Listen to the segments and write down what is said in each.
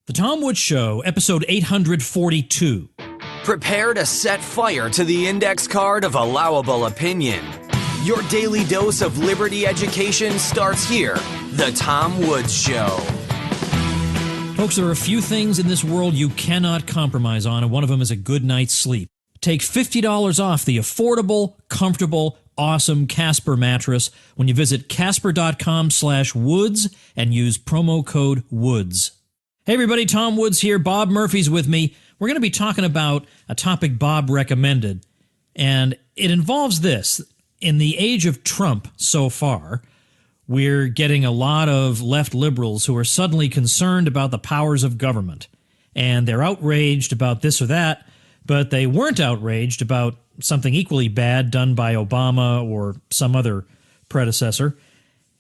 The Tom Woods Show, episode 842. Prepare to set fire to the index card of allowable opinion. Your daily dose of liberty education starts here. The Tom Woods Show. Folks, there are a few things in this world you cannot compromise on, and one of them is a good night's sleep. Take $50 off the affordable, comfortable, awesome Casper mattress when you visit casper.com/woods and use promo code WOODS. Hey everybody, Tom Woods here. Bob Murphy's with me. We're going to be talking about a topic Bob recommended, and it involves this. In the age of Trump so far, we're getting a lot of left liberals who are suddenly concerned about the powers of government, and they're outraged about this or that, but they weren't outraged about something equally bad done by Obama or some other predecessor.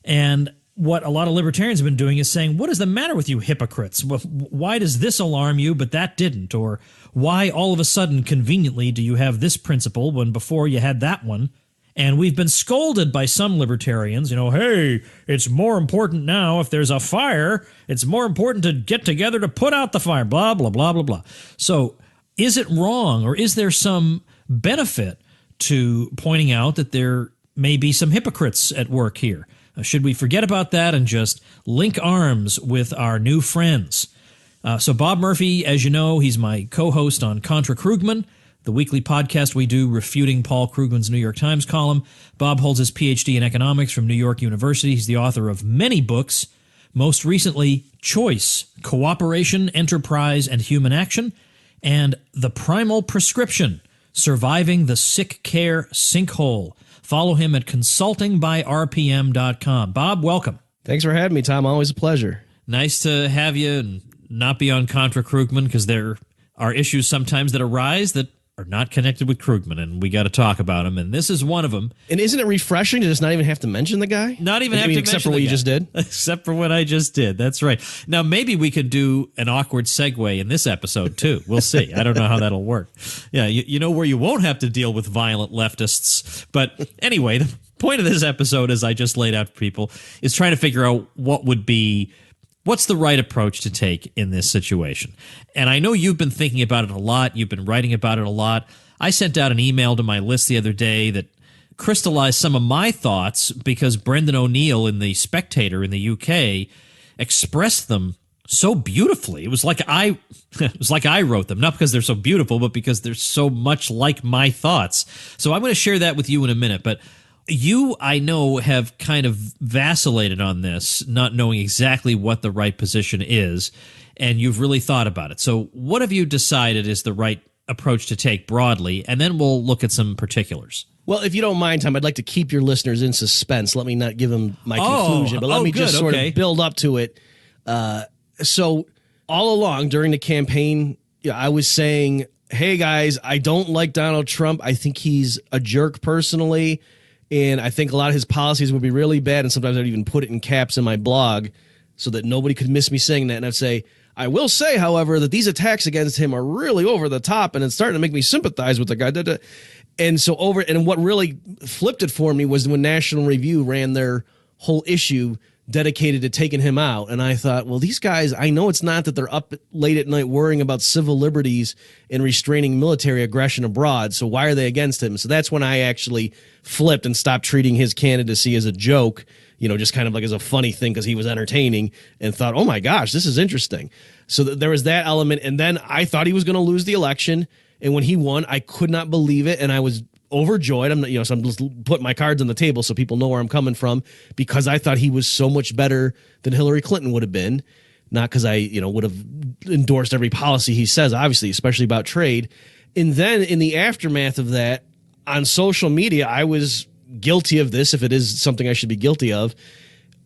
And what a lot of libertarians have been doing is saying, what is the matter with you hypocrites? Why does this alarm you, but that didn't? Or why all of a sudden, conveniently, do you have this principle when before you had that one? And we've been scolded by some libertarians, hey, it's more important now if there's a fire, it's more important to get together to put out the fire, blah, blah, blah, blah, blah. So is it wrong, or is there some benefit to pointing out that there may be some hypocrites at work here? Should we forget about that and just link arms with our new friends? So Bob Murphy, as you know, he's my co-host on Contra Krugman, the weekly podcast we do refuting Paul Krugman's New York Times column. Bob holds his PhD in economics from New York University. He's the author of many books, most recently Choice, Cooperation, Enterprise, and Human Action, and The Primal Prescription, Surviving the Sick Care Sinkhole. Follow him at consultingbyrpm.com. Bob, welcome. Thanks for having me, Tom. Always a pleasure. Nice to have you and not be on Contra Krugman, because there are issues sometimes that arise that are not connected with Krugman, and we got to talk about them, and this is one of them. And isn't it refreshing to just not even have to mention the guy? Not even have to mention except for what you just did? Except for what I just did. That's right. Now, maybe we could do an awkward segue in this episode, too. We'll see. I don't know how that'll work. Yeah, you know where you won't have to deal with violent leftists. But anyway, the point of this episode, as I just laid out for people, is trying to figure out what's the right approach to take in this situation? And I know you've been thinking about it a lot. You've been writing about it a lot. I sent out an email to my list the other day that crystallized some of my thoughts because Brendan O'Neill in The Spectator in the UK expressed them so beautifully. It was like I wrote them, not because they're so beautiful, but because they're so much like my thoughts. So I'm going to share that with you in a minute, but you, I know, have kind of vacillated on this, not knowing exactly what the right position is, and you've really thought about it. So what have you decided is the right approach to take broadly, and then we'll look at some particulars. Well, if you don't mind, Tom, I'd like to keep your listeners in suspense. Let me not give them my conclusion, but let me just sort of build up to it. So all along during the campaign, I was saying, hey, guys, I don't like Donald Trump. I think he's a jerk personally. And I think a lot of his policies would be really bad. And sometimes I'd even put it in caps in my blog so that nobody could miss me saying that. And I'd say, I will say, however, that these attacks against him are really over the top. And it's starting to make me sympathize with the guy. And so what really flipped it for me was when National Review ran their whole issue dedicated to taking him out. And I thought, well, these guys, I know it's not that they're up late at night worrying about civil liberties and restraining military aggression abroad. So why are they against him? So that's when I actually flipped and stopped treating his candidacy as a joke, just kind of like as a funny thing because he was entertaining, and thought, oh my gosh, this is interesting. So there was that element. And then I thought he was going to lose the election. And when he won, I could not believe it. And I was overjoyed. So I'm just putting my cards on the table so people know where I'm coming from, because I thought he was so much better than Hillary Clinton would have been. Not because I, would have endorsed every policy he says, obviously, especially about trade. And then in the aftermath of that, on social media, I was guilty of this, if it is something I should be guilty of.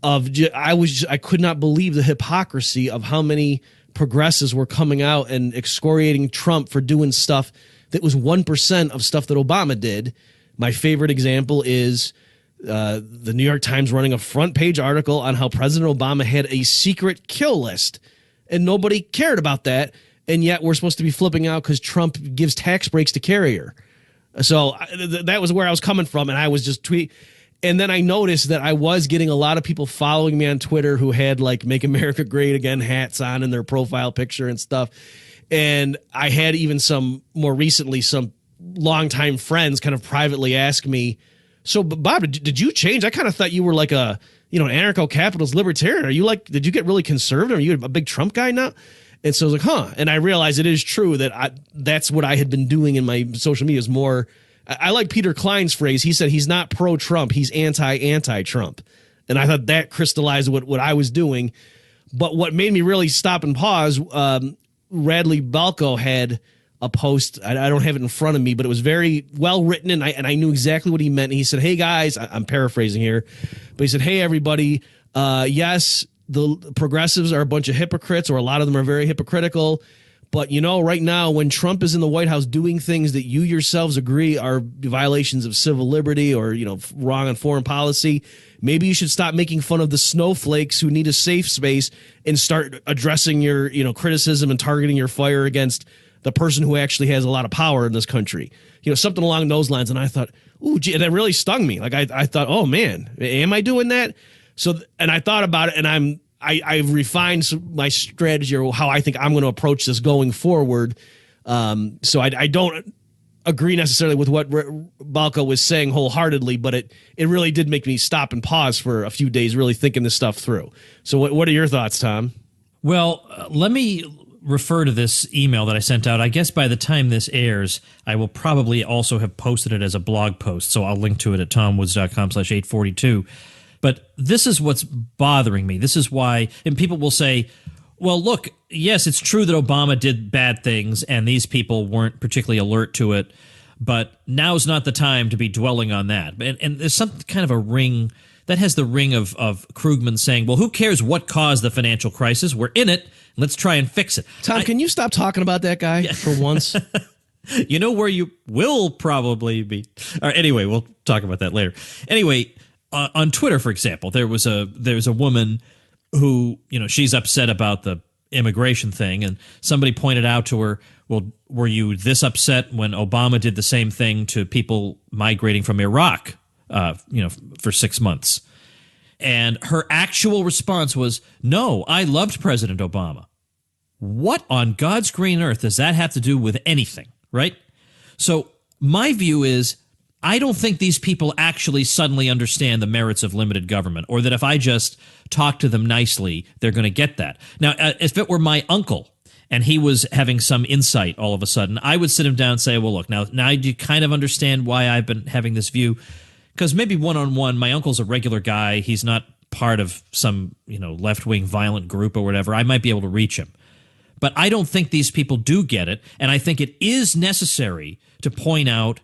I could not believe the hypocrisy of how many progressives were coming out and excoriating Trump for doing stuff that was 1% of stuff that Obama did. My favorite example is the New York Times running a front page article on how President Obama had a secret kill list, and nobody cared about that. And yet we're supposed to be flipping out because Trump gives tax breaks to carrier. So that was where I was coming from. And I was just tweeting. And then I noticed that I was getting a lot of people following me on Twitter who had like Make America Great Again hats on in their profile picture and stuff. And I had even some more recently, some longtime friends kind of privately ask me, so Bob, did you change? I kind of thought you were like a, anarcho-capitalist libertarian. Are you like, did you get really conservative? Are you a big Trump guy now? And so I was like, and I realized it is true that that's what I had been doing in my social media is more. I like Peter Klein's phrase. He said he's not pro-Trump. He's anti-Trump. And I thought that crystallized what I was doing. But what made me really stop and pause, Radley Balco had a post. I don't have it in front of me, but it was very well written, and I knew exactly what he meant. And he said, hey, guys, I'm paraphrasing here, but he said, hey, everybody, yes, the progressives are a bunch of hypocrites, or a lot of them are very hypocritical. But, right now, when Trump is in the White House doing things that you yourselves agree are violations of civil liberty or, wrong on foreign policy, maybe you should stop making fun of the snowflakes who need a safe space and start addressing your, criticism and targeting your fire against the person who actually has a lot of power in this country. Something along those lines. And I thought, ooh, gee, and that really stung me. Like, I thought, oh, man, am I doing that? So, and I thought about it, and I've refined my strategy or how I think I'm going to approach this going forward. So I don't agree necessarily with what Balco was saying wholeheartedly, but it really did make me stop and pause for a few days, really thinking this stuff through. So what are your thoughts, Tom? Well, let me refer to this email that I sent out. I guess by the time this airs, I will probably also have posted it as a blog post. So I'll link to it at tomwoods.com/842. But this is what's bothering me. This is why, and people will say, well, look, yes, it's true that Obama did bad things and these people weren't particularly alert to it, but now's not the time to be dwelling on that. And there's some kind of a ring that has the ring of Krugman saying, well, who cares what caused the financial crisis? We're in it. Let's try and fix it. Tom, can you stop talking about that guy for once? You know where you will probably be. All right, anyway, we'll talk about that later. Anyway, on Twitter, for example, there's a woman who, she's upset about the immigration thing, and somebody pointed out to her, well, were you this upset when Obama did the same thing to people migrating from Iraq, for 6 months? And her actual response was, no, I loved President Obama. What on God's green earth does that have to do with anything, right? So my view is, I don't think these people actually suddenly understand the merits of limited government, or that if I just talk to them nicely, they're going to get that. Now, if it were my uncle and he was having some insight all of a sudden, I would sit him down and say, well, look, now do you kind of understand why I've been having this view? Because maybe one-on-one, my uncle's a regular guy. He's not part of some, left-wing violent group or whatever. I might be able to reach him. But I don't think these people do get it, and I think it is necessary to point out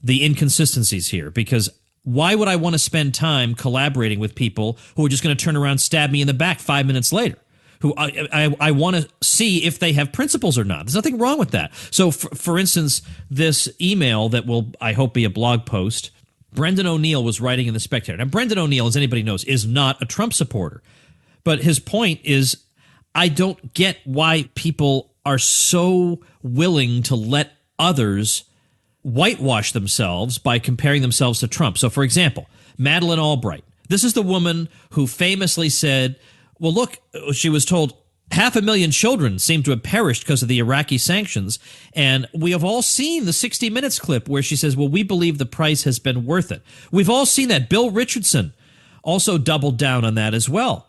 the inconsistencies here, because why would I want to spend time collaborating with people who are just going to turn around and stab me in the back 5 minutes later? Who I want to see if they have principles or not. There's nothing wrong with that. So, for instance, this email that will, I hope, be a blog post, Brendan O'Neill was writing in The Spectator. Now, Brendan O'Neill, as anybody knows, is not a Trump supporter. But his point is, I don't get why people are so willing to let others whitewash themselves by comparing themselves to Trump. So, for example, Madeleine Albright. This is the woman who famously said, well, look, she was told 500,000 children seem to have perished because of the Iraqi sanctions. And we have all seen the 60 Minutes clip where she says, well, we believe the price has been worth it. We've all seen that. Bill Richardson also doubled down on that as well.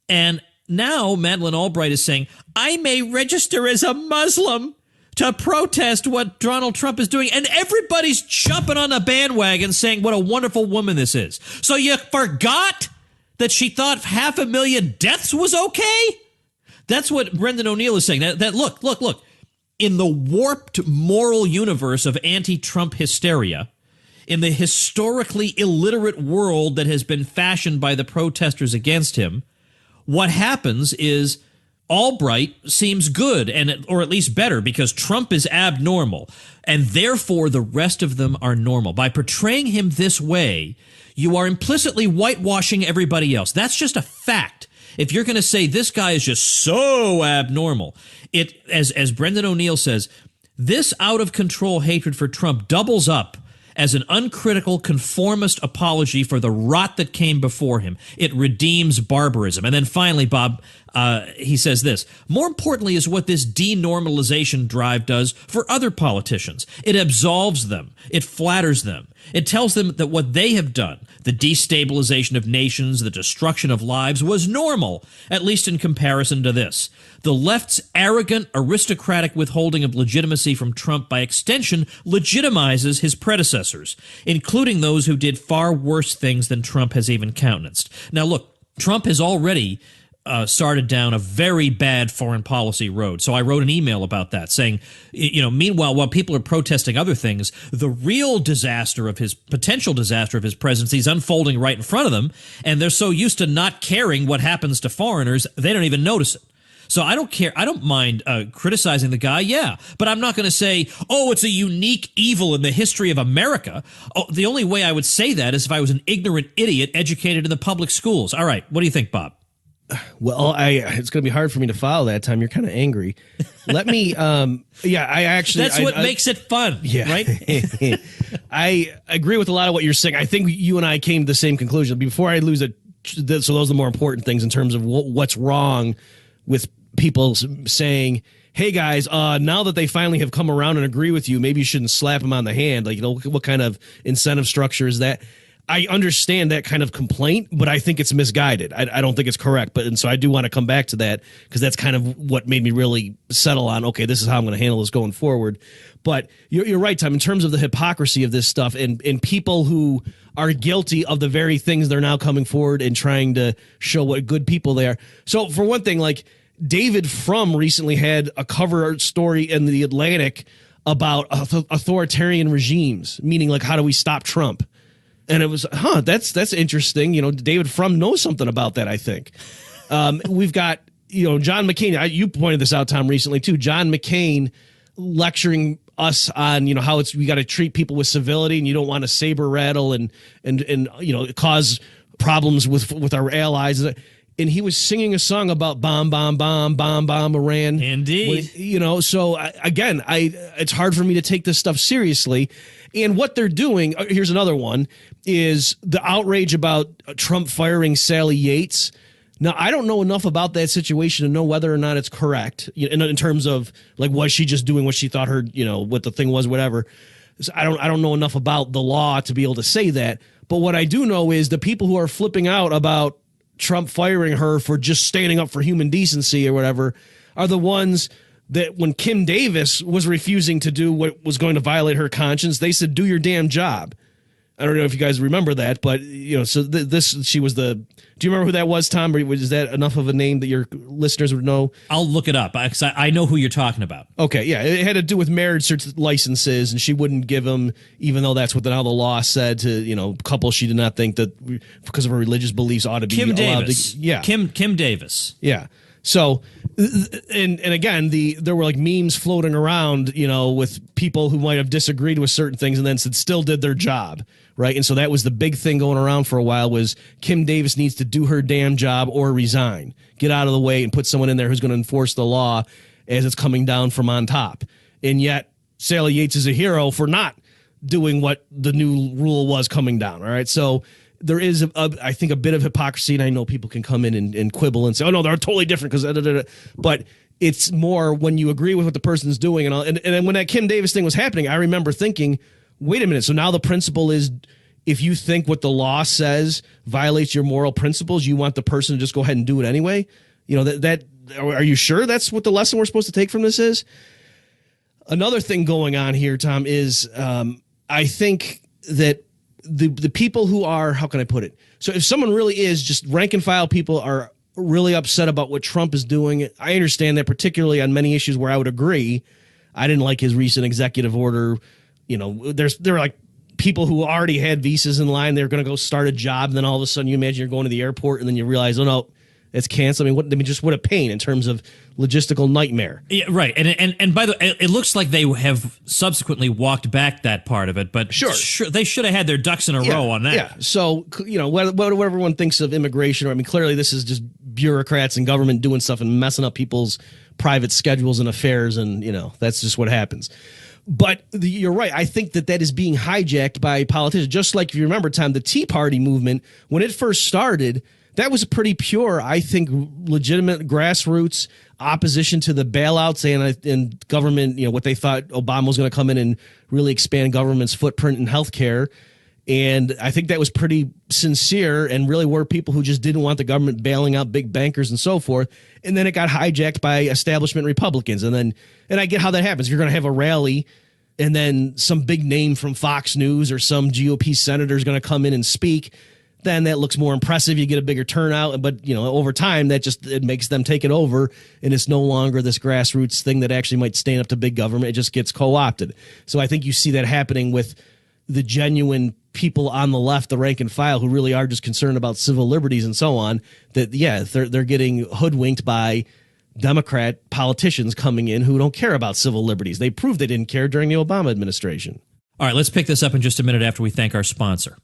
And now Madeleine Albright is saying, I may register as a Muslim to protest what Donald Trump is doing. And everybody's jumping on the bandwagon saying what a wonderful woman this is. So you forgot that she thought 500,000 deaths was okay? That's what Brendan O'Neill is saying. That look, in the warped moral universe of anti-Trump hysteria, in the historically illiterate world that has been fashioned by the protesters against him, what happens is Albright seems good, or at least better, because Trump is abnormal, and therefore the rest of them are normal. By portraying him this way, you are implicitly whitewashing everybody else. That's just a fact. If you're going to say this guy is just so abnormal, as Brendan O'Neill says, this out-of-control hatred for Trump doubles up as an uncritical conformist apology for the rot that came before him. It redeems barbarism. And then finally, Bob, he says this, more importantly is what this denormalization drive does for other politicians. It absolves them. It flatters them. It tells them that what they have done, the destabilization of nations, the destruction of lives, was normal, at least in comparison to this. The left's arrogant, aristocratic withholding of legitimacy from Trump by extension legitimizes his predecessors, including those who did far worse things than Trump has even countenanced. Now, look, Trump has already started down a very bad foreign policy road. So I wrote an email about that saying, meanwhile, while people are protesting other things, the real potential disaster of his presidency is unfolding right in front of them. And they're so used to not caring what happens to foreigners, they don't even notice it. So I don't care. I don't mind criticizing the guy. Yeah. But I'm not going to say, oh, it's a unique evil in the history of America. Oh, the only way I would say that is if I was an ignorant idiot educated in the public schools. All right. What do you think, Bob? Well, it's going to be hard for me to follow that, Tom. You're kind of angry. Let me, I actually. That's what makes it fun, right? I agree with a lot of what you're saying. I think you and I came to the same conclusion. Before I lose it, so those are the more important things in terms of what's wrong with people saying, hey, guys, now that they finally have come around and agree with you, maybe you shouldn't slap them on the hand. Like, what kind of incentive structure is that? I understand that kind of complaint, but I think it's misguided. I don't think it's correct. And so I do want to come back to that because that's kind of what made me really settle on, okay, this is how I'm going to handle this going forward. But you're right, Tom, in terms of the hypocrisy of this stuff and people who are guilty of the very things they're now coming forward and trying to show what good people they are. So for one thing, like David Frum recently had a cover story in the Atlantic about authoritarian regimes, meaning like how do we stop Trump? And it was, that's interesting. David Frum knows something about that, I think. We've got, John McCain. You pointed this out, Tom, recently, too. John McCain lecturing us on, how we got to treat people with civility and you don't want to saber rattle and cause problems with our allies. And he was singing a song about bomb, Iran. Indeed. So again, it's hard for me to take this stuff seriously. And what they're doing, here's another one, is the outrage about Trump firing Sally Yates. Now, I don't know enough about that situation to know whether or not it's correct in terms of, like, was she just doing what she thought her, what the thing was, whatever. So I don't know enough about the law to be able to say that. But what I do know is the people who are flipping out about Trump firing her for just standing up for human decency or whatever are the ones that when Kim Davis was refusing to do what was going to violate her conscience, they said, do your damn job. I don't know if you guys remember that, but, she was do you remember who that was, Tom? Or is that enough of a name that your listeners would know? I'll look it up because I know who you're talking about. Okay, yeah. It had to do with marriage licenses, and she wouldn't give them, even though that's what now the law said to, couples she did not think that because of her religious beliefs ought to be allowed to. Yeah. Kim Davis. Yeah. So, and again, there were like memes floating around, with people who might have disagreed with certain things and then still did their job, right? And so that was the big thing going around for a while was Kim Davis needs to do her damn job or resign, get out of the way and put someone in there who's going to enforce the law as it's coming down from on top. And yet Sally Yates is a hero for not doing what the new rule was coming down. All right. So there is, I think, a bit of hypocrisy, and I know people can come in and quibble and say, oh, no, they're totally different because, but it's more when you agree with what the person's doing. And then when that Kim Davis thing was happening, I remember thinking, wait a minute. So now the principle is if you think what the law says violates your moral principles, you want the person to just go ahead and do it anyway? Are you sure that's what the lesson we're supposed to take from this is? Another thing going on here, Tom, is I think that the people who are, how can I put it? So if someone really is just rank and file people are really upset about what Trump is doing, I understand that, particularly on many issues where I would agree. I didn't like his recent executive order. There are like people who already had visas in line. They're going to go start a job. And then all of a sudden you imagine you're going to the airport and then you realize, oh no, it's canceled. What a pain in terms of logistical nightmare. Yeah, right. And by the way, it looks like they have subsequently walked back that part of it, but sure they should have had their ducks in a row on that. Yeah. So, what everyone thinks of immigration, clearly this is just bureaucrats and government doing stuff and messing up people's private schedules and affairs. And, that's just what happens. But you're right. I think that is being hijacked by politicians. Just like, if you remember, Tom, the Tea Party movement, when it first started, that was a pretty pure, I think, legitimate grassroots opposition to the bailouts and government, what they thought Obama was going to come in and really expand government's footprint in healthcare. And I think that was pretty sincere and really were people who just didn't want the government bailing out big bankers and so forth. And then it got hijacked by establishment Republicans. And I get how that happens. If you're going to have a rally and then some big name from Fox News or some GOP senator is going to come in and speak, then that looks more impressive. You get a bigger turnout. But, over time, it makes them take it over. And it's no longer this grassroots thing that actually might stand up to big government. It just gets co-opted. So I think you see that happening with the genuine people on the left, the rank and file, who really are just concerned about civil liberties and so on, that, they're getting hoodwinked by Democrat politicians coming in who don't care about civil liberties. They proved they didn't care during the Obama administration. All right, let's pick this up in just a minute after we thank our sponsor.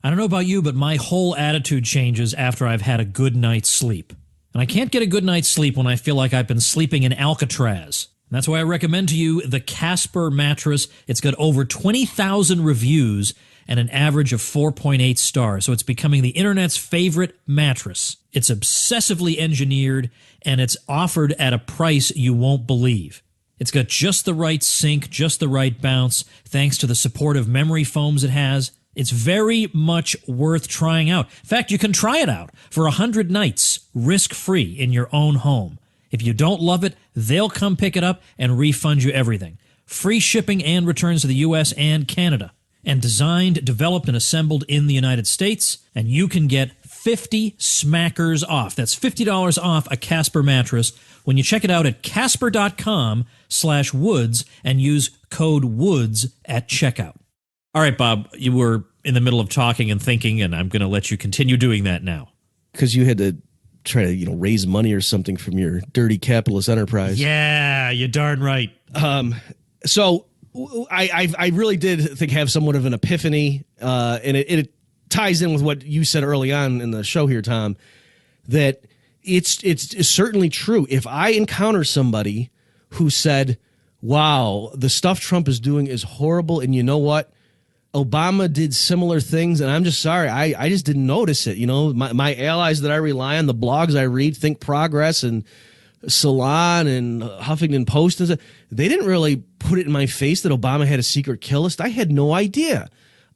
I don't know about you, but my whole attitude changes after I've had a good night's sleep. And I can't get a good night's sleep when I feel like I've been sleeping in Alcatraz. And that's why I recommend to you the Casper mattress. It's got over 20,000 reviews and an average of 4.8 stars. So it's becoming the internet's favorite mattress. It's obsessively engineered, and it's offered at a price you won't believe. It's got just the right sink, just the right bounce, thanks to the supportive memory foams it has. It's very much worth trying out. In fact, you can try it out for 100 nights, risk-free in your own home. If you don't love it, they'll come pick it up and refund you everything. Free shipping and returns to the U.S. and Canada. And designed, developed, and assembled in the United States. And you can get 50 smackers off. That's $50 off a Casper mattress when you check it out at casper.com/woods and use code WOODS at checkout. All right, Bob, you were in the middle of talking and thinking, and I'm going to let you continue doing that now. Because you had to try to, raise money or something from your dirty capitalist enterprise. Yeah, you're darn right. So I really did think have somewhat of an epiphany, and it ties in with what you said early on in the show here, Tom, that it's certainly true. If I encounter somebody who said, wow, the stuff Trump is doing is horrible, and you know what? Obama did similar things, and I'm just sorry. I just didn't notice it. My allies that I rely on, the blogs I read, Think Progress and Salon and Huffington Post, and stuff, they didn't really put it in my face that Obama had a secret kill list. I had no idea.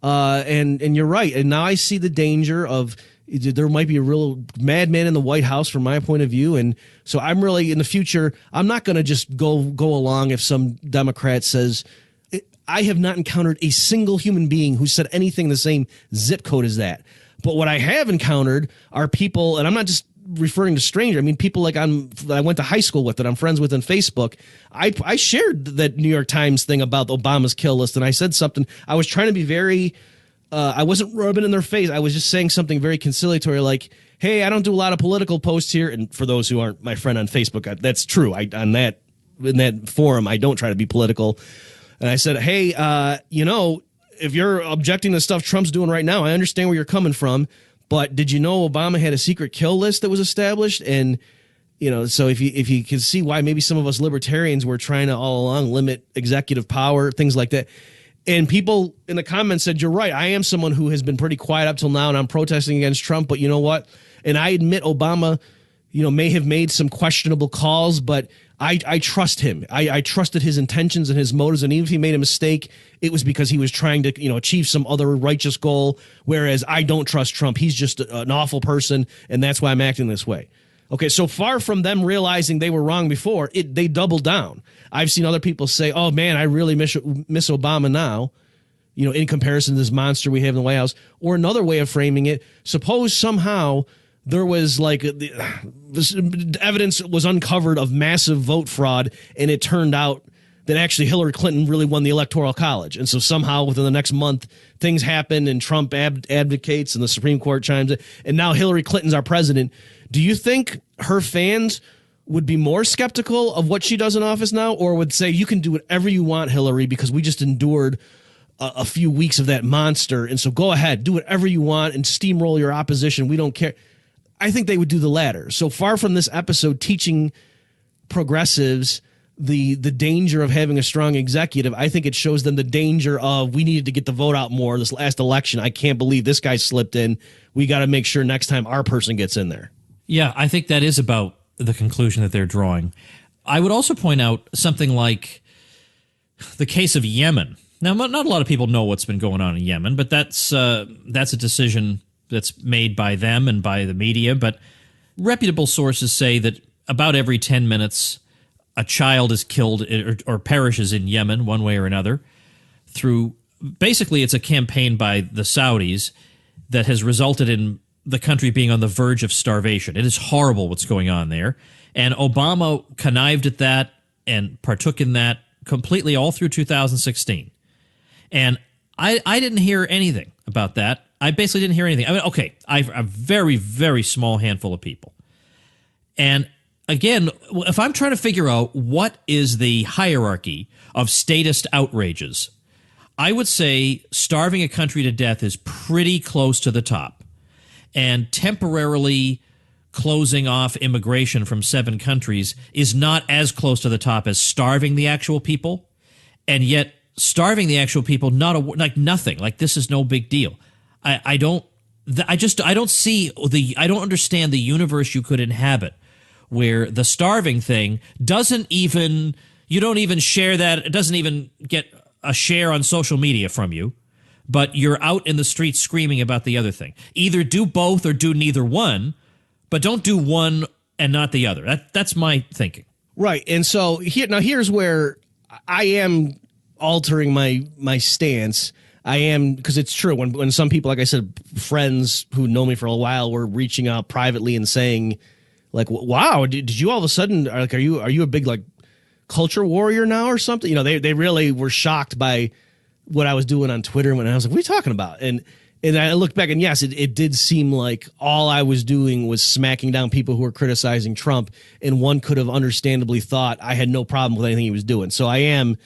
And you're right. And now I see the danger of there might be a real madman in the White House from my point of view. And so I'm really, in the future, I'm not going to just go along if some Democrat says, I have not encountered a single human being who said anything in the same zip code as that. But what I have encountered are people, and I'm not just referring to strangers. I mean, people like I went to high school with that I'm friends with on Facebook. I shared that New York Times thing about Obama's kill list, and I said something. I was trying to be very, I wasn't rubbing in their face. I was just saying something very conciliatory, like, hey, I don't do a lot of political posts here. And for those who aren't my friend on Facebook, that's true. In that forum, I don't try to be political. And I said, hey, if you're objecting to stuff Trump's doing right now, I understand where you're coming from. But did you know Obama had a secret kill list that was established? And, so if you can see why maybe some of us libertarians were trying to all along limit executive power, things like that. And people in the comments said, you're right. I am someone who has been pretty quiet up till now, and I'm protesting against Trump. But you know what? And I admit Obama, may have made some questionable calls, but I trust him. I trusted his intentions and his motives. And even if he made a mistake, it was because he was trying to, achieve some other righteous goal. Whereas I don't trust Trump. He's just an awful person. And that's why I'm acting this way. Okay. So far from them realizing they were wrong before, they doubled down. I've seen other people say, oh man, I really miss Obama now, in comparison to this monster we have in the White House. Or another way of framing it, suppose somehow there was this evidence was uncovered of massive vote fraud, and it turned out that actually Hillary Clinton really won the Electoral College. And so somehow within the next month, things happen and Trump advocates and the Supreme Court chimes in, and now Hillary Clinton's our president. Do you think her fans would be more skeptical of what she does in office now, or would say, you can do whatever you want, Hillary, because we just endured a few weeks of that monster, and so go ahead, do whatever you want and steamroll your opposition. We don't care. I think they would do the latter. So far from this episode teaching progressives the danger of having a strong executive. I think it shows them the danger of, we needed to get the vote out more this last election. I can't believe this guy slipped in. We got to make sure next time our person gets in there. Yeah, I think that is about the conclusion that they're drawing. I would also point out something like the case of Yemen. Now, not a lot of people know what's been going on in Yemen, but that's a decision that's made by them and by the media. But reputable sources say that about every 10 minutes, a child is killed or perishes in Yemen one way or another through, basically it's a campaign by the Saudis that has resulted in the country being on the verge of starvation. It is horrible what's going on there. And Obama connived at that and partook in that completely all through 2016. And I didn't hear anything about that. I basically didn't hear anything. I mean, okay, a very, very small handful of people. And again, if I'm trying to figure out what is the hierarchy of statist outrages, I would say starving a country to death is pretty close to the top. And temporarily closing off immigration from 7 countries is not as close to the top as starving the actual people. And yet starving the actual people, like nothing, like this is no big deal. I don't understand the universe you could inhabit where the starving thing you don't even share that. It doesn't even get a share on social media from you, but you're out in the streets screaming about the other thing. Either do both or do neither one, but don't do one and not the other. That's my thinking. Right. And so here's where I am altering my stance. I am, because it's true. When some people, like I said, friends who know me for a while were reaching out privately and saying, like, wow, did you all of a sudden, are you a big, like, culture warrior now or something? You know, they really were shocked by what I was doing on Twitter when I was like, what are you talking about? And I looked back and yes, it did seem like all I was doing was smacking down people who were criticizing Trump, and one could have understandably thought I had no problem with anything he was doing. So I am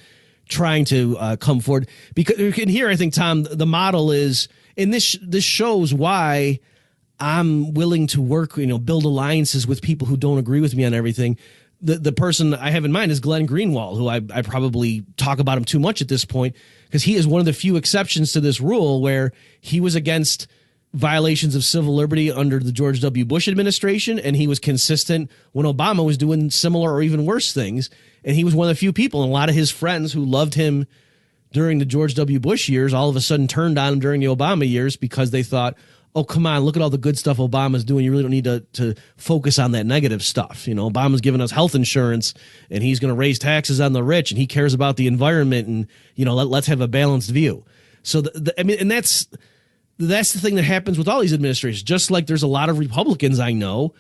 trying to come forward, because you can hear, I think, Tom, the model is, and this shows why I'm willing to work, build alliances with people who don't agree with me on everything. The person I have in mind is Glenn Greenwald, who I probably talk about him too much at this point, because he is one of the few exceptions to this rule where he was against violations of civil liberty under the George W. Bush administration, and he was consistent when Obama was doing similar or even worse things. And he was one of the few people, and a lot of his friends who loved him during the George W. Bush years all of a sudden turned on him during the Obama years because they thought, oh, come on, look at all the good stuff Obama's doing. You really don't need to focus on that negative stuff. Obama's giving us health insurance, and he's going to raise taxes on the rich, and he cares about the environment, and, let's have a balanced view. So, and that's the thing that happens with all these administrations. Just like there's a lot of Republicans I know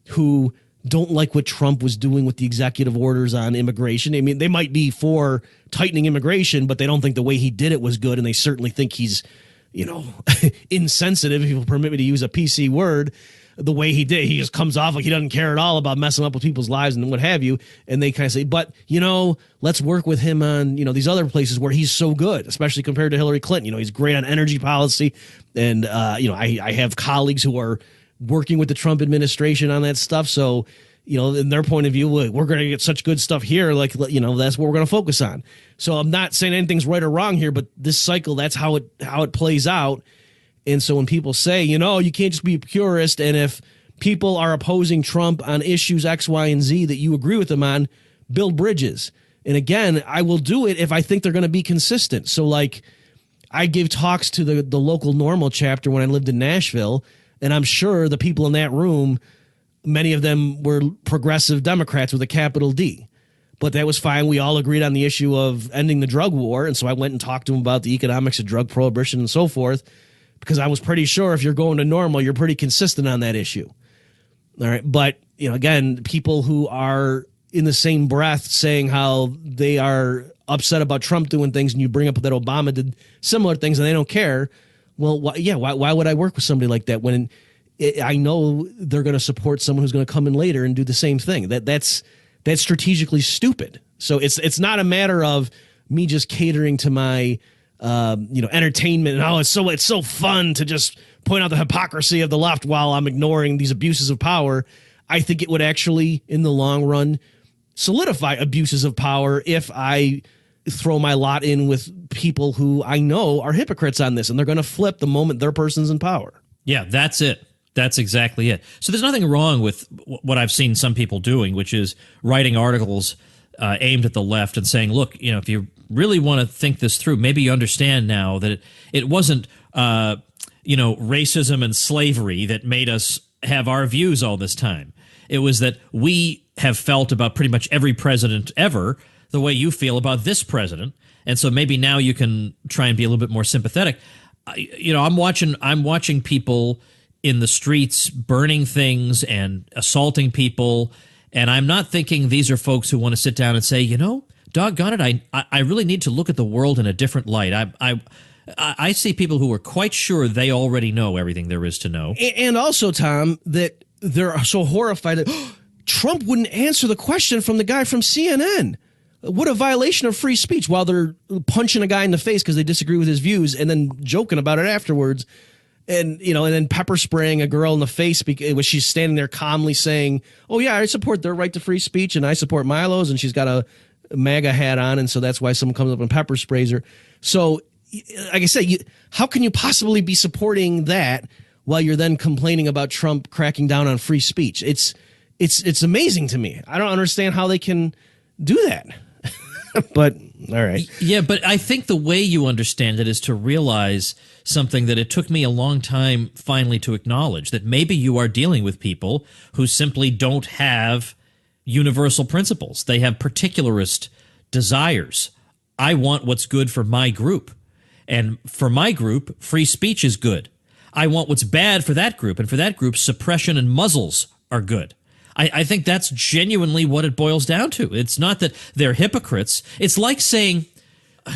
who don't like what Trump was doing with the executive orders on immigration. I mean, they might be for tightening immigration, but they don't think the way he did it was good, and they certainly think he's insensitive, if you'll permit me to use a PC word, the way he did. He just comes off like he doesn't care at all about messing up with people's lives and what have you. And they kind of say, but, let's work with him on, these other places where he's so good, especially compared to Hillary Clinton. He's great on energy policy. And, I have colleagues who are working with the Trump administration on that stuff. So, in their point of view, we're going to get such good stuff here. Like, that's what we're going to focus on. So I'm not saying anything's right or wrong here, but this cycle, that's how it plays out. And so when people say, you can't just be a purist, and if people are opposing Trump on issues X, Y, and Z that you agree with them on, build bridges. And again, I will do it if I think they're going to be consistent. So like, I gave talks to the local Normal chapter when I lived in Nashville, and I'm sure the people in that room, many of them were progressive Democrats with a capital D. But that was fine. We all agreed on the issue of ending the drug war. And so I went and talked to them about the economics of drug prohibition and so forth, because I was pretty sure if you're going to Normal, you're pretty consistent on that issue. All right. But, again, people who are in the same breath saying how they are upset about Trump doing things, and you bring up that Obama did similar things and they don't care. Well, why would I work with somebody like that when I know they're going to support someone who's going to come in later and do the same thing? That's strategically stupid. So it's not a matter of me just catering to my entertainment and it's so fun to just point out the hypocrisy of the left while I'm ignoring these abuses of power. I think it would actually, in the long run, solidify abuses of power if I throw my lot in with people who I know are hypocrites on this, and they're going to flip the moment their person's in power. Yeah, that's it. That's exactly it. So there's nothing wrong with what I've seen some people doing, which is writing articles aimed at the left and saying, look, if you really want to think this through, maybe you understand now that it wasn't, racism and slavery that made us have our views all this time. It was that we have felt about pretty much every president ever the way you feel about this president. And so maybe now you can try and be a little bit more sympathetic. I'm watching people in the streets burning things and assaulting people, and I'm not thinking these are folks who want to sit down and say, doggone it, I really need to look at the world in a different light. I see people who are quite sure they already know everything there is to know. And also, Tom, that they're so horrified that Trump wouldn't answer the question from the guy from CNN. What a violation of free speech, while they're punching a guy in the face because they disagree with his views and then joking about it afterwards. And, and then pepper spraying a girl in the face because she's standing there calmly saying, oh, yeah, I support their right to free speech and I support Milo's. And she's got a MAGA hat on. And so that's why someone comes up and pepper sprays her. So, like I said, how can you possibly be supporting that while you're then complaining about Trump cracking down on free speech? It's amazing to me. I don't understand how they can do that. But all right. Yeah, but I think the way you understand it is to realize something that it took me a long time finally to acknowledge, that maybe you are dealing with people who simply don't have universal principles. They have particularist desires. I want what's good for my group. And for my group, free speech is good. I want what's bad for that group. And for that group, suppression and muzzles are good. I think that's genuinely what it boils down to. It's not that they're hypocrites. It's like saying,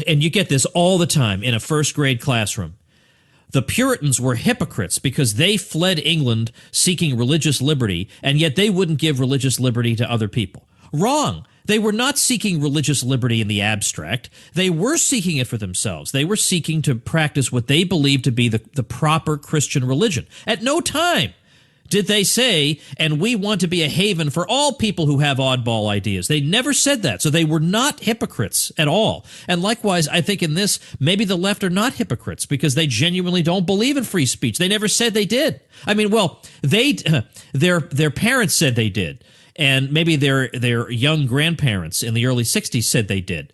and you get this all the time in a first grade classroom, the Puritans were hypocrites because they fled England seeking religious liberty, and yet they wouldn't give religious liberty to other people. Wrong. They were not seeking religious liberty in the abstract. They were seeking it for themselves. They were seeking to practice what they believed to be the proper Christian religion. At no time did they say, and we want to be a haven for all people who have oddball ideas. They never said that. So they were not hypocrites at all. And likewise, I think in this, maybe the left are not hypocrites because they genuinely don't believe in free speech. They never said they did. I mean, well, their parents said they did. And maybe their young grandparents in the early 60s said they did.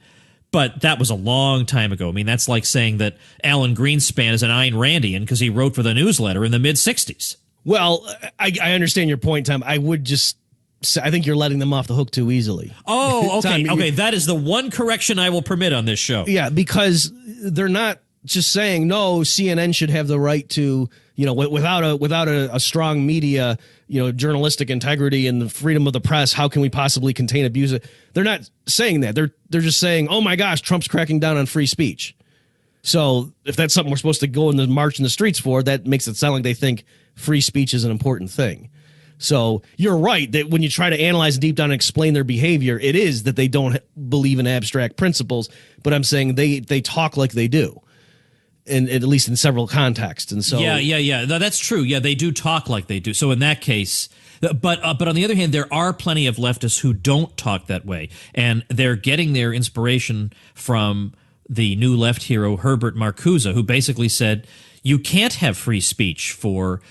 But that was a long time ago. I mean, that's like saying that Alan Greenspan is an Ayn Randian because he wrote for the newsletter in the mid-60s. Well, I understand your point, Tom. I think you're letting them off the hook too easily. Oh, okay. Tom, okay, that is the one correction I will permit on this show. Yeah, because they're not just saying, no, CNN should have the right to, without a strong media, journalistic integrity and the freedom of the press, how can we possibly contain abuse? They're not saying that. They're just saying, oh my gosh, Trump's cracking down on free speech. So if that's something we're supposed to go in the march in the streets for, that makes it sound like they think free speech is an important thing. So you're right that when you try to analyze deep down and explain their behavior, it is that they don't believe in abstract principles. But I'm saying they talk like they do, and at least in several contexts. And so yeah. No, that's true. Yeah, they do talk like they do. So in that case, but on the other hand, there are plenty of leftists who don't talk that way, and they're getting their inspiration from the new left hero Herbert Marcuse, who basically said you can't have free speech for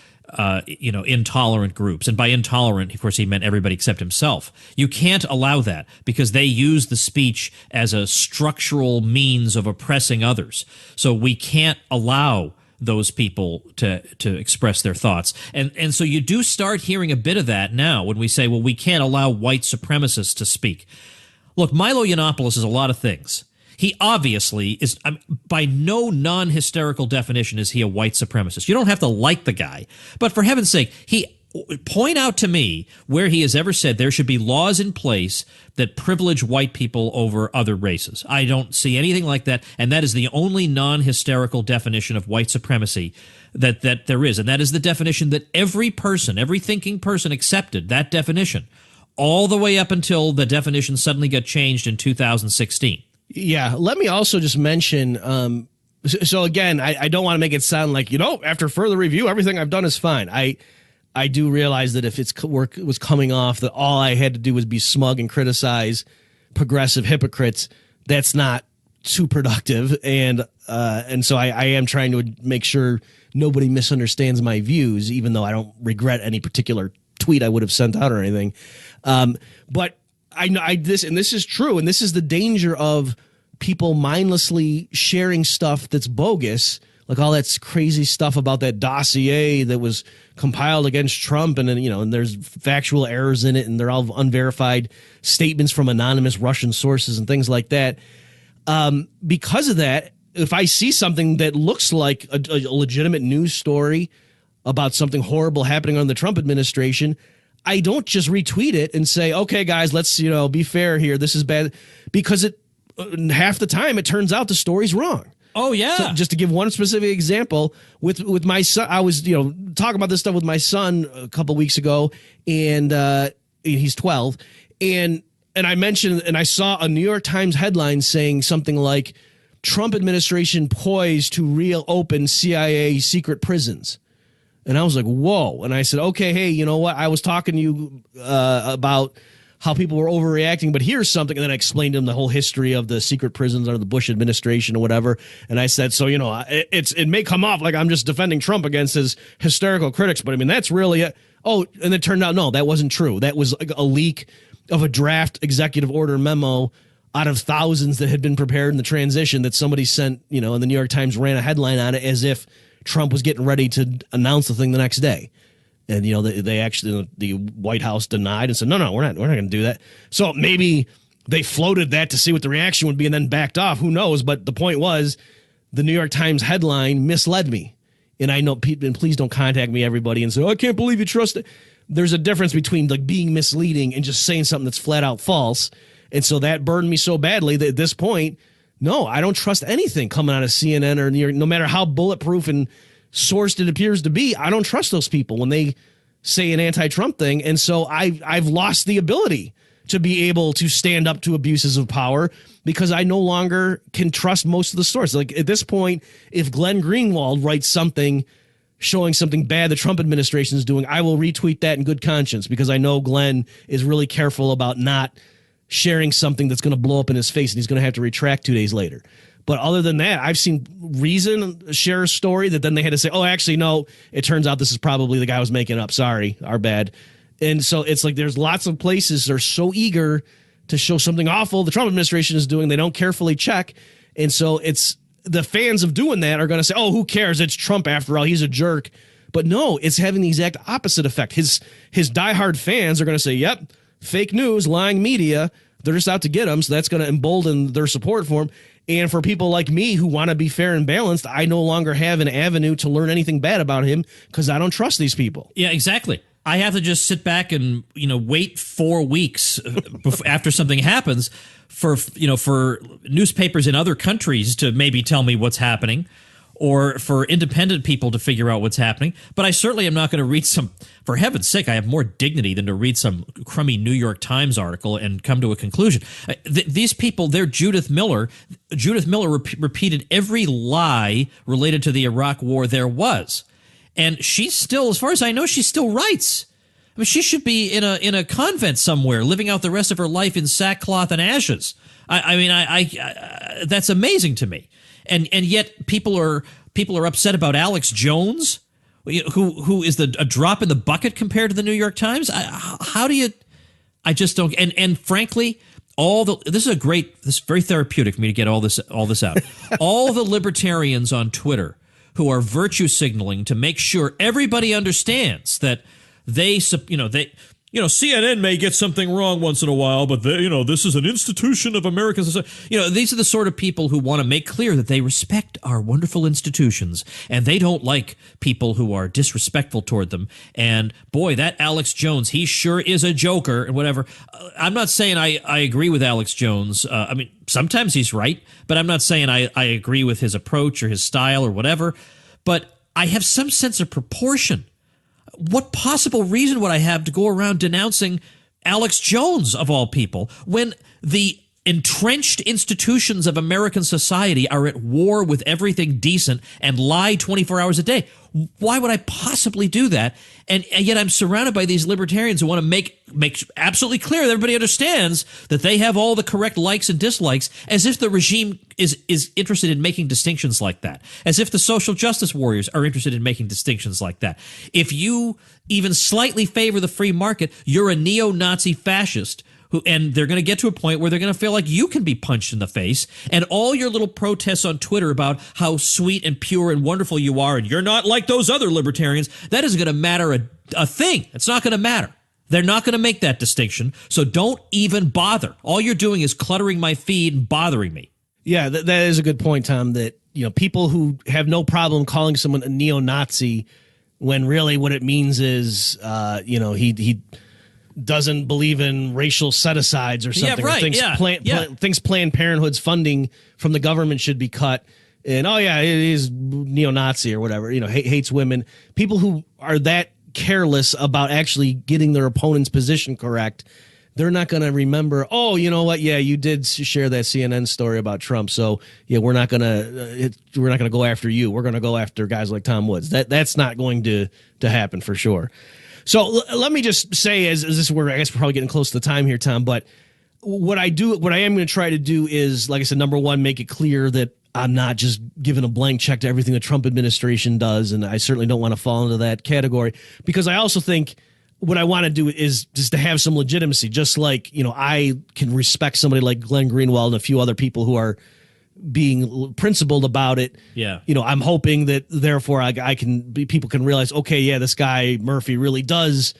intolerant groups. And by intolerant, of course, he meant everybody except himself. You can't allow that because they use the speech as a structural means of oppressing others. So we can't allow those people to express their thoughts. And so you do start hearing a bit of that now when we say, well, we can't allow white supremacists to speak. Look, Milo Yiannopoulos is a lot of things. He obviously is, by no non-hysterical definition is he a white supremacist. You don't have to like the guy. But for heaven's sake, point out to me where he has ever said there should be laws in place that privilege white people over other races. I don't see anything like that, and that is the only non-hysterical definition of white supremacy that there is. And that is the definition that every thinking person accepted, that definition, all the way up until the definition suddenly got changed in 2016. Yeah, let me also just mention, so again, I don't want to make it sound like, after further review, everything I've done is fine. I do realize that if its work was coming off, that all I had to do was be smug and criticize progressive hypocrites. That's not too productive, and so I am trying to make sure nobody misunderstands my views, even though I don't regret any particular tweet I would have sent out or anything. But I know this is true, and this is the danger of people mindlessly sharing stuff that's bogus, like all that crazy stuff about that dossier that was compiled against Trump, and then, and there's factual errors in it, and they're all unverified statements from anonymous Russian sources and things like that. Because of that, if I see something that looks like a legitimate news story about something horrible happening on the Trump administration, I don't just retweet it and say, okay, guys, let's, be fair here. This is bad, because half the time it turns out the story's wrong. Oh, yeah. So just to give one specific example, with my son, I was, talking about this stuff with my son a couple weeks ago, and he's 12, and I mentioned, and I saw a New York Times headline saying something like, Trump administration poised to reopen CIA secret prisons. And I was like, whoa. And I said, okay, hey, you know what? I was talking to you about how people were overreacting, but here's something. And then I explained to him the whole history of the secret prisons under the Bush administration or whatever. And I said, so, it may come off like I'm just defending Trump against his hysterical critics, but I mean, that's really it. Oh, and it turned out, no, that wasn't true. That was a leak of a draft executive order memo out of thousands that had been prepared in the transition that somebody sent, and the New York Times ran a headline on it as if Trump was getting ready to announce the thing the next day. And, they actually, the White House denied and said, no, we're not going to do that. So maybe they floated that to see what the reaction would be and then backed off. Who knows? But the point was, the New York Times headline misled me. And I know, and please don't contact me, everybody, and say, oh, I can't believe you trust it. There's a difference between like being misleading and just saying something that's flat out false. And so that burned me so badly that at this point, no, I don't trust anything coming out of CNN or New York, no matter how bulletproof and sourced it appears to be. I don't trust those people when they say an anti-Trump thing. And so I've lost the ability to be able to stand up to abuses of power because I no longer can trust most of the sources. Like at this point, if Glenn Greenwald writes something showing something bad the Trump administration is doing, I will retweet that in good conscience because I know Glenn is really careful about not sharing something that's going to blow up in his face and he's going to have to retract 2 days later. But other than that, I've seen Reason share a story that then they had to say, oh, actually, no, it turns out this is probably the guy who was making up. Sorry, our bad. And so it's like there's lots of places that are so eager to show something awful the Trump administration is doing. They don't carefully check. And so it's the fans of doing that are going to say, oh, who cares? It's Trump after all. He's a jerk. But no, it's having the exact opposite effect. His diehard fans are going to say, yep, fake news, lying media, they're just out to get him. So that's going to embolden their support for him. And for people like me who want to be fair and balanced, I no longer have an avenue to learn anything bad about him because I don't trust these people. Yeah, exactly. I have to just sit back and, wait 4 weeks after something happens for newspapers in other countries to maybe tell me what's happening, or for independent people to figure out what's happening. But I certainly am not going to read for heaven's sake, I have more dignity than to read some crummy New York Times article and come to a conclusion. These people, they're Judith Miller. Judith Miller repeated every lie related to the Iraq War there was. And she's still, as far as I know, she still writes. I mean, she should be in a convent somewhere, living out the rest of her life in sackcloth and ashes. I that's amazing to me. And yet people are upset about Alex Jones, who is a drop in the bucket compared to the New York Times. How do you? I just don't. And frankly, this is very therapeutic for me to get all this out. All the libertarians on Twitter who are virtue signaling to make sure everybody understands that CNN may get something wrong once in a while, but this is an institution of American society. These are the sort of people who want to make clear that they respect our wonderful institutions and they don't like people who are disrespectful toward them. And boy, that Alex Jones, he sure is a joker and whatever. I'm not saying I agree with Alex Jones. I mean, sometimes he's right, but I'm not saying I agree with his approach or his style or whatever. But I have some sense of proportion. What possible reason would I have to go around denouncing Alex Jones, of all people, when the entrenched institutions of American society are at war with everything decent and lie 24 hours a day. Why would I possibly do that? And yet I'm surrounded by these libertarians who want to make absolutely clear that everybody understands that they have all the correct likes and dislikes, as if the regime is interested in making distinctions like that, as if the social justice warriors are interested in making distinctions like that. If you even slightly favor the free market, you're a neo-Nazi fascist. And they're going to get to a point where they're going to feel like you can be punched in the face. And all your little protests on Twitter about how sweet and pure and wonderful you are, and you're not like those other libertarians, that isn't going to matter a thing. It's not going to matter. They're not going to make that distinction. So don't even bother. All you're doing is cluttering my feed and bothering me. Yeah, that is a good point, Tom, that people who have no problem calling someone a neo-Nazi when really what it means is, he doesn't believe in racial set-asides or something. Yeah, right. Thinks Planned Parenthood's funding from the government should be cut. And, it is neo-Nazi or whatever, hates women. People who are that careless about actually getting their opponent's position correct, they're not going to remember, oh, you know what? Yeah, you did share that CNN story about Trump. So, yeah, we're not going to go after you. We're going to go after guys like Tom Woods. That's not going to happen for sure. So let me just say, as this is where I guess we're probably getting close to the time here, Tom, but what I am going to try to do is, like I said, number one, make it clear that I'm not just giving a blank check to everything the Trump administration does, and I certainly don't want to fall into that category, because I also think what I want to do is just to have some legitimacy, just like, I can respect somebody like Glenn Greenwald and a few other people who are being principled about it. Yeah. I'm hoping that therefore people can realize, okay, yeah, this guy Murphy really does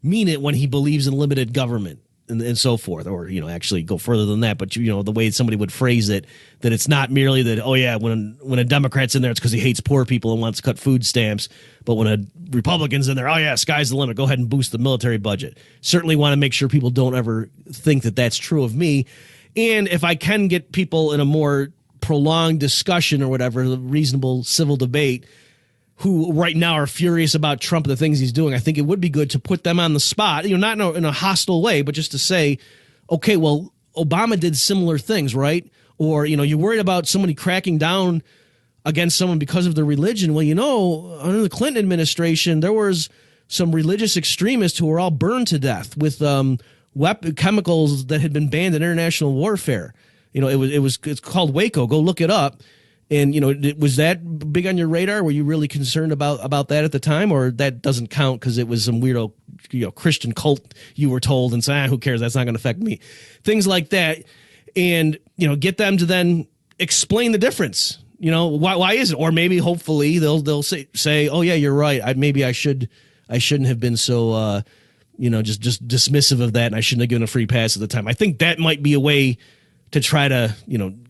mean it when he believes in limited government and so forth, or, actually go further than that. But, the way somebody would phrase it, that it's not merely that, oh yeah, when a Democrat's in there, it's because he hates poor people and wants to cut food stamps. But when a Republican's in there, oh yeah, sky's the limit. Go ahead and boost the military budget. Certainly want to make sure people don't ever think that that's true of me. And if I can get people in a more prolonged discussion or whatever, the reasonable civil debate, who right now are furious about Trump and the things he's doing, I think it would be good to put them on the spot, not in a hostile way, but just to say, okay, well, Obama did similar things, right? Or, you're worried about somebody cracking down against someone because of their religion. Well, under the Clinton administration, there was some religious extremists who were all burned to death with chemicals that had been banned in international warfare. It's called Waco. Go look it up. And, was that big on your radar? Were you really concerned about that at the time? Or that doesn't count because it was some weirdo, Christian cult you were told and say, who cares? That's not going to affect me. Things like that. And, get them to then explain the difference. Why is it? Or maybe hopefully they'll say, oh, yeah, you're right. I shouldn't have been so, just dismissive of that. And I shouldn't have given a free pass at the time. I think that might be a way to try to,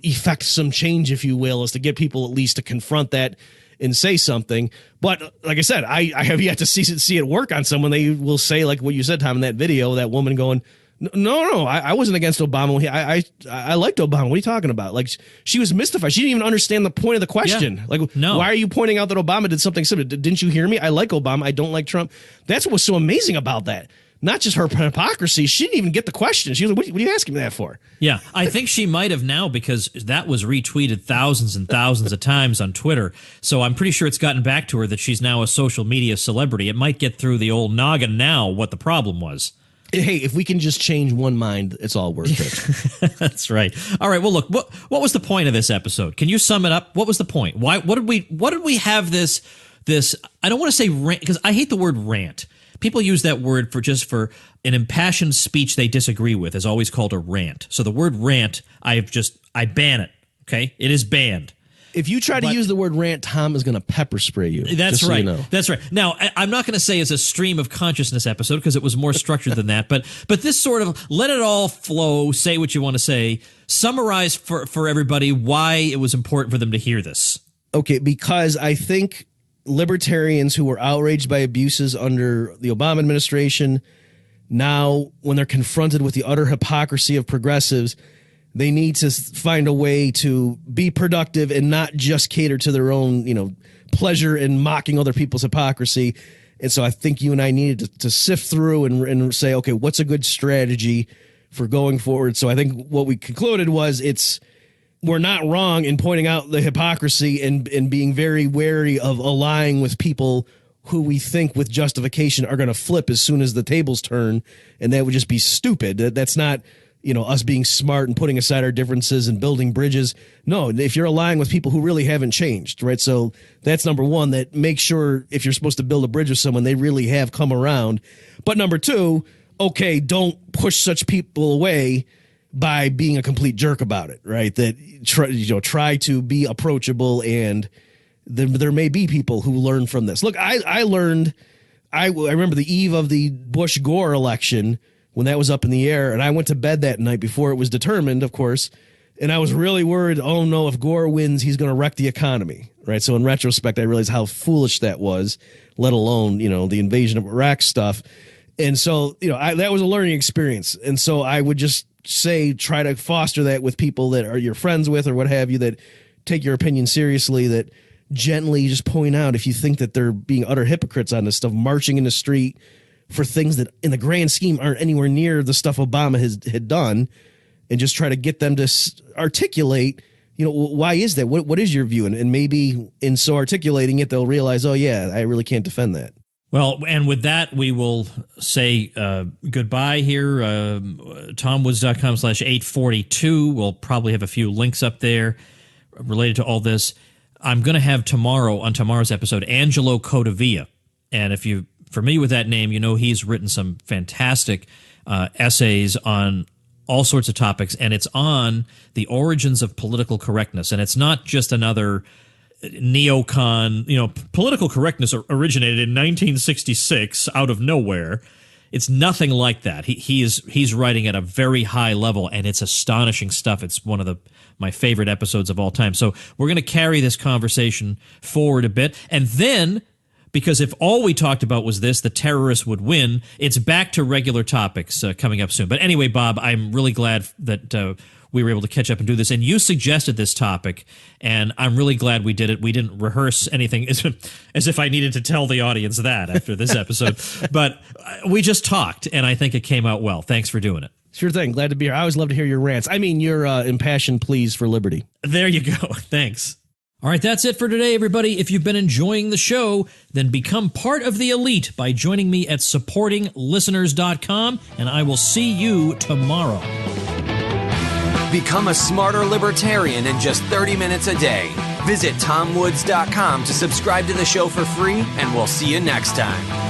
effect some change, if you will, is to get people at least to confront that and say something. But like I said, I have yet to see it work on someone. They will say, like what you said, Tom, in that video, that woman going, no, I wasn't against Obama. I liked Obama. What are you talking about? Like, she was mystified. She didn't even understand the point of the question. Yeah. Like, no. Why are you pointing out that Obama did something similar? Didn't you hear me? I like Obama. I don't like Trump. That's what was so amazing about that. Not just her hypocrisy. She didn't even get the question. She was like, what are you asking me that for? Yeah, I think she might have now, because that was retweeted thousands and thousands of times on Twitter. So I'm pretty sure it's gotten back to her that she's now a social media celebrity. It might get through the old noggin now what the problem was. Hey, if we can just change one mind, it's all worth it. That's right. All right. Well, look, what was the point of this episode? Can you sum it up? What was the point? What did we have this? I don't want to say rant, because I hate the word rant. People use that word for an impassioned speech they disagree with, is always called a rant. So the word rant, I ban it. Okay, it is banned. If you try to use the word rant, Tom is going to pepper spray you. That's right. So you know. That's right. Now, I'm not going to say it's a stream of consciousness episode, because it was more structured than that. But this sort of let it all flow, say what you want to say, summarize for everybody why it was important for them to hear this. Okay, because I think libertarians who were outraged by abuses under the Obama administration, now when they're confronted with the utter hypocrisy of progressives, they need to find a way to be productive and not just cater to their own, pleasure in mocking other people's hypocrisy. And so I think you and I needed to sift through and say, okay, what's a good strategy for going forward. So I think what we concluded was we're not wrong in pointing out the hypocrisy and being very wary of allying with people who we think with justification are going to flip as soon as the tables turn, and that would just be stupid. That's not, us being smart and putting aside our differences and building bridges. No, if you're allying with people who really haven't changed, right? So that's number one, that make sure if you're supposed to build a bridge with someone, they really have come around. But number two, okay, don't push such people away by being a complete jerk about it, right? That try to be approachable, and there may be people who learn from this. Look, I learned, I remember the eve of the Bush-Gore election when that was up in the air, and I went to bed that night before it was determined, of course, and I was really worried, oh no, if Gore wins, he's going to wreck the economy, right? So in retrospect, I realized how foolish that was, let alone, the invasion of Iraq stuff. And so, that was a learning experience. And so I would just say, try to foster that with people that are your friends with or what have you, that take your opinion seriously, that gently just point out if you think that they're being utter hypocrites on this stuff, marching in the street for things that in the grand scheme aren't anywhere near the stuff Obama had done, and just try to get them to articulate, why is that? What is your view? And maybe in so articulating it, they'll realize, oh yeah, I really can't defend that. Well, and with that, we will say goodbye here. TomWoods.com/842. We'll probably have a few links up there related to all this. I'm going to have on tomorrow's episode, Angelo Codavia. And if you're familiar with that name, he's written some fantastic essays on all sorts of topics, and it's on the origins of political correctness. And it's not just another neocon, political correctness originated in 1966 out of nowhere. It's nothing like that. He's writing at a very high level, and it's astonishing stuff. It's one of my favorite episodes of all time. So we're going to carry this conversation forward a bit, and then, because if all we talked about was this, the terrorists would win, it's back to regular topics coming up soon. But anyway, Bob, I'm really glad that we were able to catch up and do this. And you suggested this topic, and I'm really glad we did it. We didn't rehearse anything as if I needed to tell the audience that after this episode. But we just talked, and I think it came out well. Thanks for doing it. Sure thing. Glad to be here. I always love to hear your rants. I mean, your impassioned pleas for liberty. There you go. Thanks. All right, that's it for today, everybody. If you've been enjoying the show, then become part of the elite by joining me at supportinglisteners.com, and I will see you tomorrow. Become a smarter libertarian in just 30 minutes a day. Visit TomWoods.com to subscribe to the show for free, and we'll see you next time.